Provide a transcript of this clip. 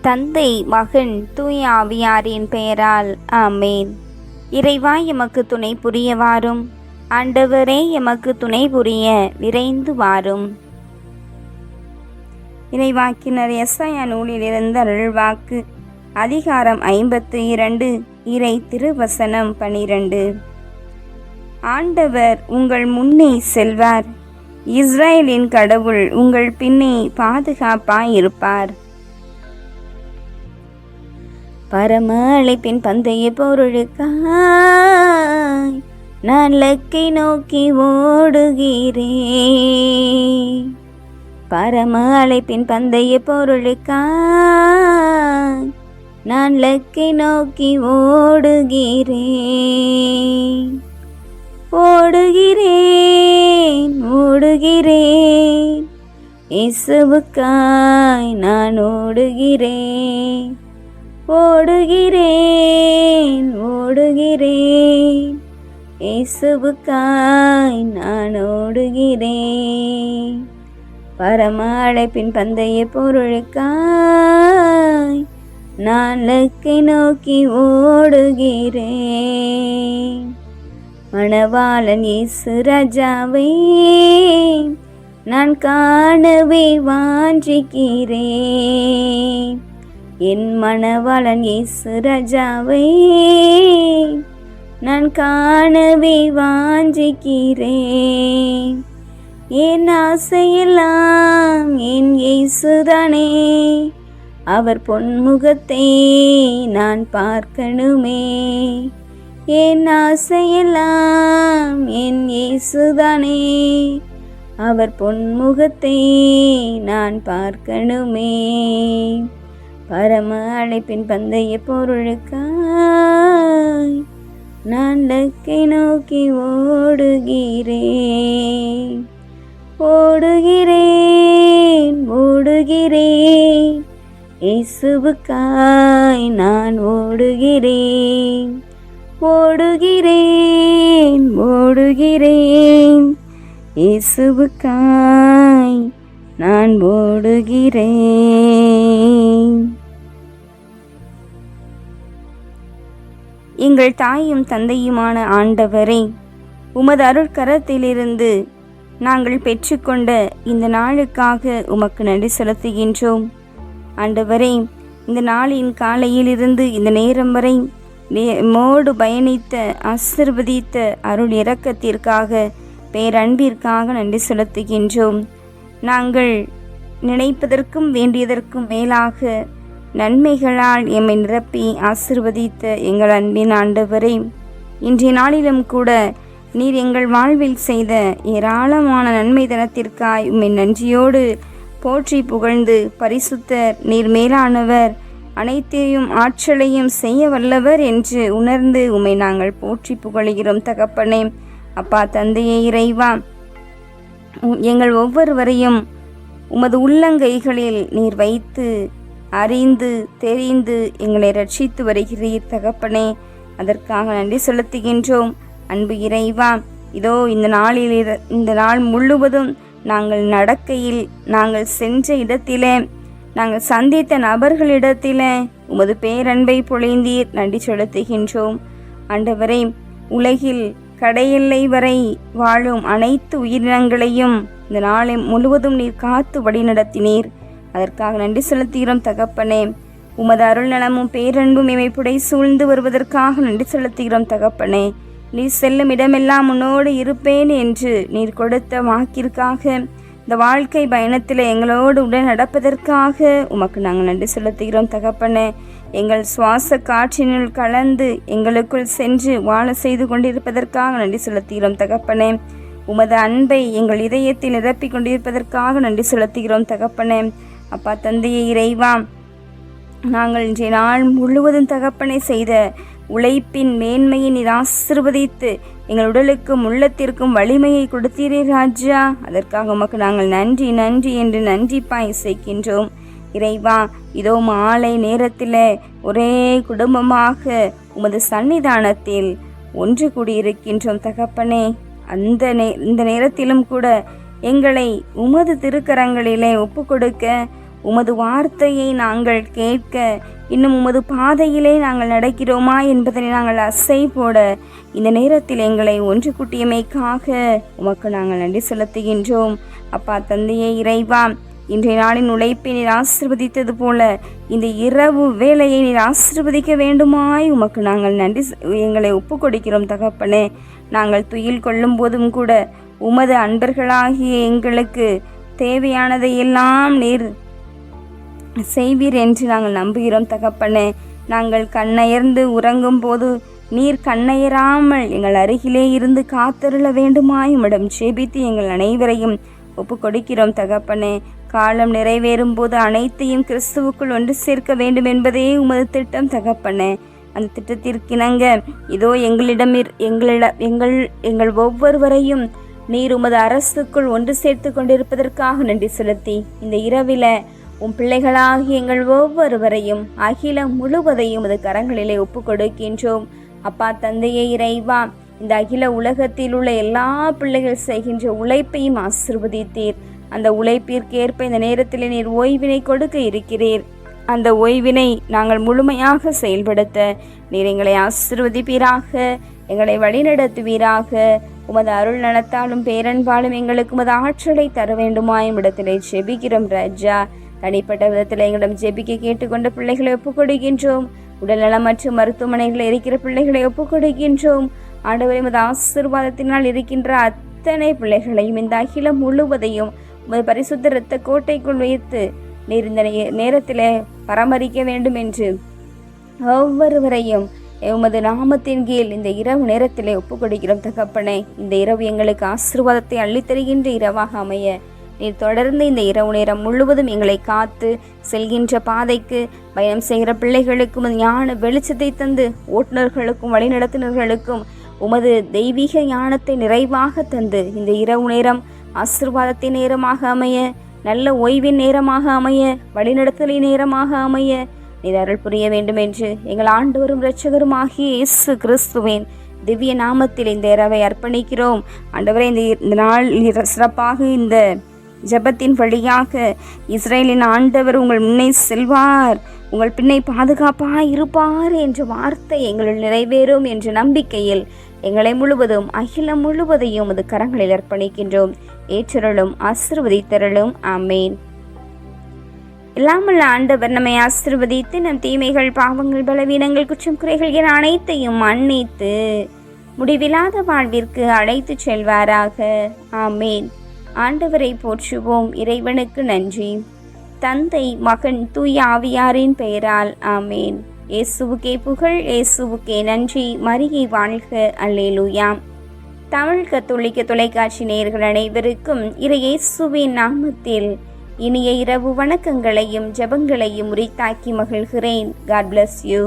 தந்தை, மகன், தூய ஆவியாரின் பெயரால் ஆமேன். இறைவா, எமக்கு துணை புரிய வாரும். ஆண்டவரே, எமக்கு துணை புரிய விரைந்து வாரும். இறைவாக்கினர் எசாயா நூலிலிருந்து அருள்வாக்கு. அதிகாரம் 52, இறை திருவசனம் 12. ஆண்டவர் உங்கள் முன்னே செல்வார். இஸ்ரேலின் கடவுள் உங்கள் பின்னே பாதுகாப்பாயிருப்பார். பரம அழைப்பின் பந்தய பொருளுக்காய் நான் லக்கை நோக்கி ஓடுகிறேன். பரம அழைப்பின் பந்தய பொருளுக்காய் நான் லக்கை நோக்கி ஓடுகிறேன். ஓடுகிறேன் ஓடுகிறேன் இயேசுவுக்காய் நான் ஓடுகிறேன். ஓடுகிறேன் ஓடுகிறேன் இயேசுவுக்காய் நான் ஓடுகிறேன். பரம அழைப்பின் பந்தய பொருளுக்காய் நான் லக்கை நோக்கி ஓடுகிறேன். மணவாளன் இயேசு ராஜாவை நான் காணவே வாஞ்சிக்கிறேன். என் மணவாளன் இயேசு ராஜாவை நான் காணவே வாஞ்சிக்கிறேன். என் ஆசையெல்லாம் என் இயேசுதானே, அவர் பொன்முகத்தை நான் பார்க்கணுமே. என் ஆசையெல்லாம் என் இயேசுதானே, அவர் பொன்முகத்தை நான் பார்க்கணுமே. பரம அழைப்பின் பந்தய பொருளுக்காய் நான் லக்கை நோக்கி ஓடுகிறேன். ஓடுகிறேன் ஓடுகிறேன் இயேசுவுக்காய் நான் ஓடுகிறேன். ஓடுகிறேன் ஓடுகிறேன் இயேசுவுக்காய் நான் ஓடுகிறேன். எங்கள் தாயும் தந்தையுமான ஆண்டவரே, உமது அருட்கரத்திலிருந்து நாங்கள் பெற்றுக்கொண்ட இந்த நாளுக்காக உமக்கு நன்றி செலுத்துகின்றோம். ஆண்டவரே, இந்த நாளின் காலையிலிருந்து இந்த நேரம் வரை மோடு பயணித்த ஆசீர்வதித்த அருள் இரக்கத்திற்காக பேரன்பிற்காக நன்றி செலுத்துகின்றோம். நாங்கள் நினைப்பதற்கும் வேண்டியதற்கும் மேலாக நன்மைகளால் எம்மை நிரப்பி ஆசீர்வதித்த எங்கள் அன்பின் ஆண்டவரே, இன்றைய நாளிலும் கூட நீர் எங்கள் வாழ்வில் செய்த ஏராளமான நன்மை தினத்திற்காய் உம்மை நன்றியோடு போற்றி புகழ்ந்து, பரிசுத்தர், நீர் மேலானவர், அனைத்தையும் ஆற்றலையும் செய்ய வல்லவர் என்று உணர்ந்து உம்மை நாங்கள் போற்றி புகழுகிறோம். தகப்பனே, அப்பா, தந்தையே, இறைவா, எங்கள் ஒவ்வொருவரையும் உமது உள்ளங்கைகளில் நீர் வைத்து அறிந்து தெரிந்து எங்களை ரட்சித்து வருகிறீர். தகப்பனே, அதற்காக நன்றி செலுத்துகின்றோம். அன்பு இறைவா, இதோ இந்த நாள் முழுவதும் நாங்கள் நடக்கையில், நாங்கள் சென்ற இடத்திலே, நாங்கள் சந்தித்த நபர்களிடத்திலே உமது பேரன்பை பொழிந்தீர். நன்றி செலுத்துகின்றோம். ஆண்டவரே, உலகில் கடையெல்லை வரை வாழும் அனைத்து உயிரினங்களையும் இந்த நாளை முழுவதும் நீர் காத்து வழிநடத்தினீர். அதற்காக நன்றி செலுத்துகிறோம். தகப்பனே, உமது அருள் நலமும் பேரன்பும் இமை புடை சூழ்ந்து வருவதற்காக நன்றி செலுத்துகிறோம். தகப்பனே, நீர் செல்லும் இடமெல்லாம் உன்னோடு இருப்பேன் என்று நீர் கொடுத்த வாக்கிற்காக, இந்த வாழ்க்கை பயணத்தில் எங்களோடு உடன் நடப்பதற்காக உமக்கு நாங்கள் நன்றி செலுத்துகிறோம். தகப்பனே, எங்கள் சுவாச காற்றினுள் கலந்து எங்களுக்குள் சென்று வாழ செய்து கொண்டிருப்பதற்காக நன்றி செலுத்துகிறோம். தகப்பனே, உமது அன்பை எங்கள் இதயத்தில் நிரப்பிக் கொண்டிருப்பதற்காக நன்றி செலுத்துகிறோம். தகப்பனே, அப்பா, தந்தையே, இறைவா, நாங்கள் இன்றைய நாள் முழுவதும் தகப்பனை செய்த உழைப்பின் மேன்மையை நீர் ஆசீர்வதித்து எங்கள் உடலுக்கும் உள்ளத்திற்கும் வலிமையை கொடுத்தீரே ராஜா. அதற்காக உமக்கு நாங்கள் நன்றி நன்றி என்று நன்றிப்பாய் இசைக்கின்றோம். இறைவா, இதோ மாலை நேரத்தில் ஒரே குடும்பமாக உமது சன்னிதானத்தில் ஒன்று கூடியிருக்கின்றோம். தகப்பனே, இந்த நேரத்திலும் கூட எங்களை உமது திருக்கரங்களிலே ஒப்பு கொடுக்க உமது வார்த்தையை நாங்கள் கேட்க, இன்னும் உமது பாதையிலே நாங்கள் நடக்கிறோமா என்பதனை நாங்கள் அசை போட இந்த நேரத்தில் எங்களை ஒன்று கூட்டியமைக்காக உமக்கு நாங்கள் நன்றி செலுத்துகின்றோம். அப்பா தந்தையே இறைவா, இன்றைய நாளின் உழைப்பை நீர் ஆசீர்வதித்தது போல இந்த இரவு வேலையை நீர் ஆசீர்வதிக்க வேண்டுமாய் உமக்கு நாங்கள் எங்களை ஒப்பு கொடுக்கிறோம் தகப்பனே. நாங்கள் துயில் கொள்ளும் போதும் கூட உமது அன்பர்களாகிய எங்களுக்கு தேவையானதை எல்லாம் நீர் செய்வீர் என்று நாங்கள் நம்புகிறோம் தகப்பனே. நாங்கள் கண்ணயர்ந்து உறங்கும் போது நீர் கண்ணயராமல் எங்கள் அருகிலே இருந்து காத்தருள வேண்டுமாய் உம்மிடம் ஜெபித்து எங்கள் அனைவரையும் ஒப்பு கொடுக்கிறோம் தகப்பனே. காலம் நிறைவேறும் போது அனைத்தையும் கிறிஸ்துவுக்குள் ஒன்று சேர்க்க வேண்டும் என்பதே உமது திட்டம் தகப்பனே. அந்த திட்டத்திற்கிணங்க இதோ எங்கள் ஒவ்வொருவரையும் நீர் உமது அரசுக்குள் ஒன்று சேர்த்து கொண்டிருப்பதற்காக நன்றி செலுத்தி இந்த இரவில உம் பிள்ளைகளாகி எங்கள் ஒவ்வொருவரையும் அகிலம் முழுவதையும் அது கரங்களிலே ஒப்பு கொடுக்கின்றோம். அப்பா தந்தையே இறைவா, இந்த அகில உலகத்தில் உள்ள எல்லா பிள்ளைகள் செய்கின்ற உழைப்பையும் ஆசீர்வதித்தீர். அந்த உழைப்பிற்கேற்ப இந்த நேரத்தில் நீர் ஓய்வினை கொடுக்க இருக்கிறீர். அந்த ஓய்வினை நாங்கள் முழுமையாக செயல்படுத்த நீர் எங்களை ஆசீர்வதிப்பீராக, எங்களை வழிநடத்துவீராக. உமது அருள் நலத்தாலும் பேரன்பாலும் எங்களுக்கு உமது ஆற்றலை தர வேண்டுமாயும் இடத்திலே ஜெபிக்கிறோம் ராஜா. தனிப்பட்ட விதத்தில் எங்களிடம் ஜெபிக்க கேட்டுக்கொண்ட பிள்ளைகளை ஒப்புக் கொடுக்கின்றோம். உடல்நலம் மற்றும் மருத்துவமனைகளில் இருக்கிற பிள்ளைகளை ஒப்புக் கொடுக்கின்றோம். ஆண்டவரே, உமது ஆசீர்வாதத்தினால் இருக்கின்ற அத்தனை பிள்ளைகளையும் இந்த அகிலம் முழுவதையும் உமது பரிசுத்த இரத்த கோட்டைக்குள் வைத்து நீர் இந்த நேரத்தில் பராமரிக்க வேண்டும் என்று ஒவ்வொருவரையும் உமது நாமத்தின் கீழ் இந்த இரவு நேரத்திலே ஒப்புக் கொடுக்கிறோம் தகப்பனே. இந்த இரவு எங்களுக்கு ஆசீர்வாதத்தை அள்ளித்தருகின்ற இரவாக அமைய நீர் தொடர்ந்து இந்த இரவு நேரம் முழுவதும் எங்களை காத்து செல்கின்ற பாதைக்கு பயணம் செய்கிற பிள்ளைகளுக்கும் ஞான வெளிச்சத்தை தந்து ஓட்டுநர்களுக்கும் வழிநடத்துனர்களுக்கும் உமது தெய்வீக ஞானத்தை நிறைவாக தந்து இந்த இரவு நேரம் ஆசீர்வாதத்தின் நேரமாக அமைய, நல்ல ஓய்வின் நேரமாக அமைய, வழிநடத்தலின் நேரமாக அமைய நீர் அருள் புரிய வேண்டும் என்று எங்கள் ஆண்டவரும் இரட்சகரும் ஆகிய இயேசு கிறிஸ்துவின் திவ்ய நாமத்தில் இந்த இரவை அர்ப்பணிக்கிறோம். ஆண்டவரே, இந்த நாள் சிறப்பாக இந்த ஜெபத்தின் வழியாக இஸ்ரேலின் ஆண்டவர் உங்கள் முன்னே செல்வார், உங்கள் பின்னை பாதுகாப்பாக இருப்பார் என்ற வார்த்தை எங்களில் நிறைவேறும் என்ற நம்பிக்கையில் எங்களை முழுவதும் அகிலம் முழுவதையும் அது கரங்களில் அர்ப்பணிக்கின்றோம். ஏற்றருளும் ஆசீர்வதித்தருளும். ஆமேன். எல்லாமல்ல ஆண்டவர் நம்மை ஆசீர்வதித்து நம் தீமைகள், பாவங்கள், பலவீனங்கள், குற்றம், குறைகள் என அனைத்தையும் மன்னித்து முடிவில்லாத வாழ்விற்கு அழைத்து செல்வாராக. ஆமேன். ஆண்டவரை போற்றுவோம். இறைவனுக்கு நன்றி. தந்தை, மகன், தூய ஆவியாரின் பெயரால். ஆமேன். இயேசுவுக்கே புகழ், இயேசுவுக்கே நன்றி. மரியை வாழ்க. அல்லேலூயா. தமிழ் கத்தோலிக்க தொலைக்காட்சி நேயர்கள் அனைவருக்கும் இயேசுவின் நாமத்தில் இனிய இரவு வணக்கங்களையும் ஜெபங்களையும் உரித்தாக்கி மகிழ்கிறேன். God bless you.